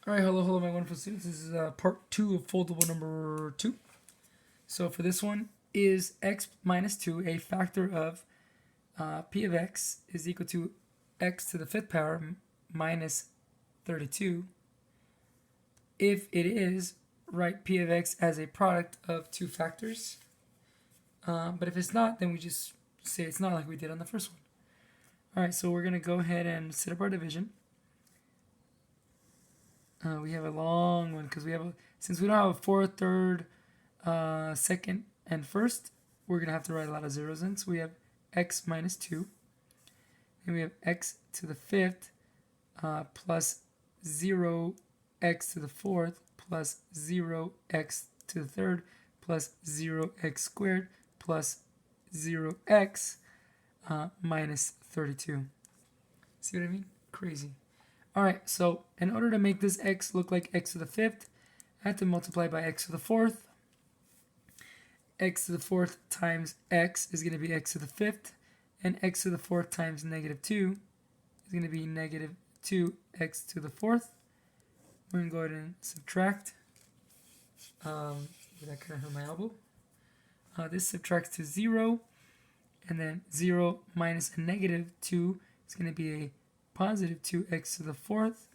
Alright, hello my wonderful students. This is part 2 of Foldable number 2. So for this one, is x minus 2 a factor of p of x is equal to x to the 5th power minus 32? If it is, write p of x as a product of two factors. But if it's not, then we just say it's not like we did on the first one. Alright, so we're going to go ahead and set up our division. We have a long one because since we don't have a fourth, third, second, and first, we're going to have to write a lot of zeros in. So we have x minus 2. Then we have x to the 5th plus 0x to the 4th plus 0x to the 3rd plus 0x squared plus 0x minus 32. See what I mean? Crazy. Alright, so in order to make this x look like x to the 5th, I have to multiply by x to the 4th. X to the 4th times x is going to be x to the 5th, and x to the 4th times negative 2 is going to be negative 2x to the 4th. We're going to go ahead and subtract. That kind of hurt my elbow. This subtracts to 0, and then 0 minus a negative 2 is going to be a positive 2x to the 4th,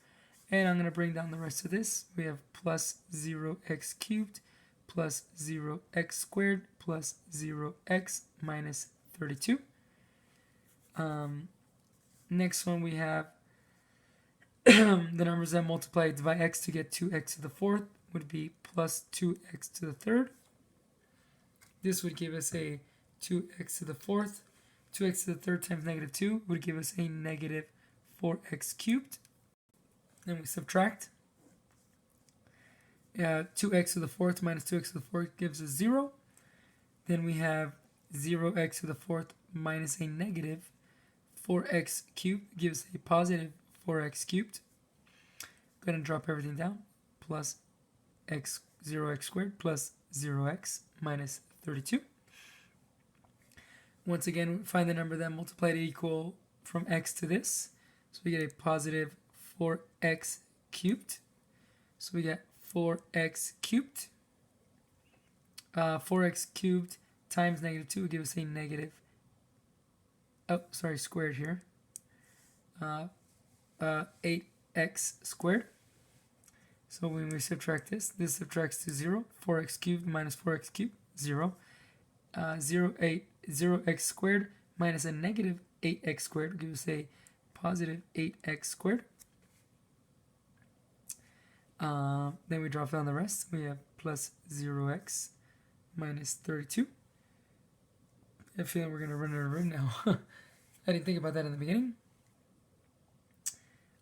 and I'm going to bring down the rest of this. We have plus 0x cubed plus 0x squared plus 0x minus 32. Next one we have the numbers that multiply by x to get 2x to the 4th would be plus 2x to the 3rd. This would give us a 2x to the 4th. 2x to the 3rd times negative 2 would give us a negative 4x cubed. Then we subtract. 2x to the 4th minus 2x to the 4th gives us 0. Then we have 0x to the 4th minus a negative 4x cubed gives a positive 4x cubed. Go ahead and drop everything down. Plus 0x squared plus 0x minus 32. Once again, find the number that multiplied equal from x to this. So we get a positive 4x cubed. So we get 4x cubed. 4x cubed times negative 2 will give us a negative, squared here. 8x squared. So when we subtract this subtracts to 0. 4x cubed minus 4x cubed, 0. 0x squared minus a negative 8x squared will give us a positive 8x squared. Then we drop down the rest. We have plus 0x minus 32. I feel like we're going to run out of room now. I didn't think about that in the beginning.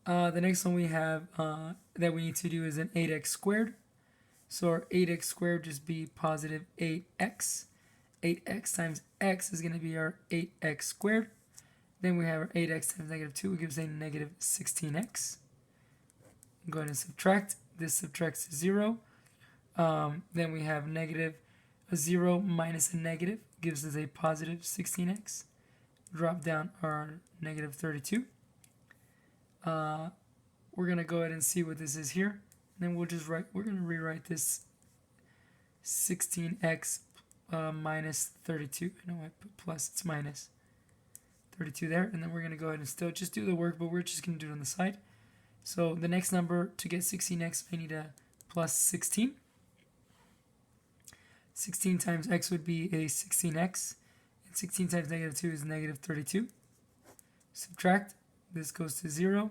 The next one we have that we need to do is an 8x squared. So our 8x squared just be positive 8x. 8x times x is going to be our 8x squared. Then we have our 8x times negative 2, which gives a negative 16x. Go ahead and subtract. This subtracts to 0. Then we have negative 0 minus a negative gives us a positive 16x. Drop down our negative 32. We're going to go ahead and see what this is here. Then we're going to rewrite this 16x minus 32. I know I put plus, it's minus 32 there. And then we're going to go ahead and still just do the work, but we're just going to do it on the side. So the next number to get 16x, I need a plus 16. 16 times x would be a 16x. And 16 times negative 2 is negative 32. Subtract. This goes to 0.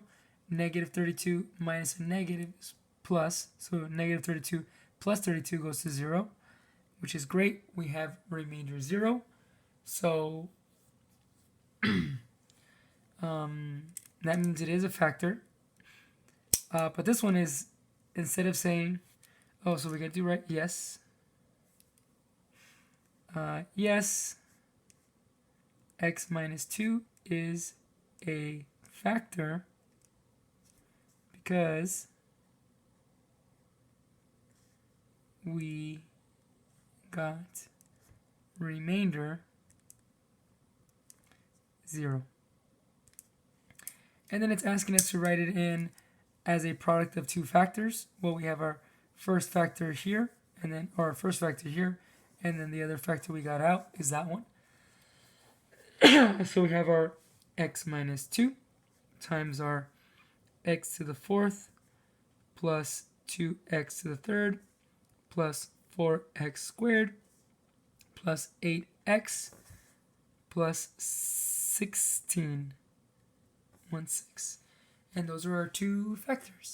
Negative 32 minus a negative is plus. So negative 32 plus 32 goes to 0, which is great. We have remainder 0. So that means it is a factor. But this one is, instead of saying, so we're going to do right, yes. Yes, x minus 2 is a factor because we got remainder 0. And then it's asking us to write it in as a product of two factors. Well, we have our first factor here, and then, or our first factor here, and then the other factor we got out is that one. So we have our x minus 2 times our x to the fourth plus 2x to the third plus 4x squared plus 8x plus 16. 1/6. And those are our two factors.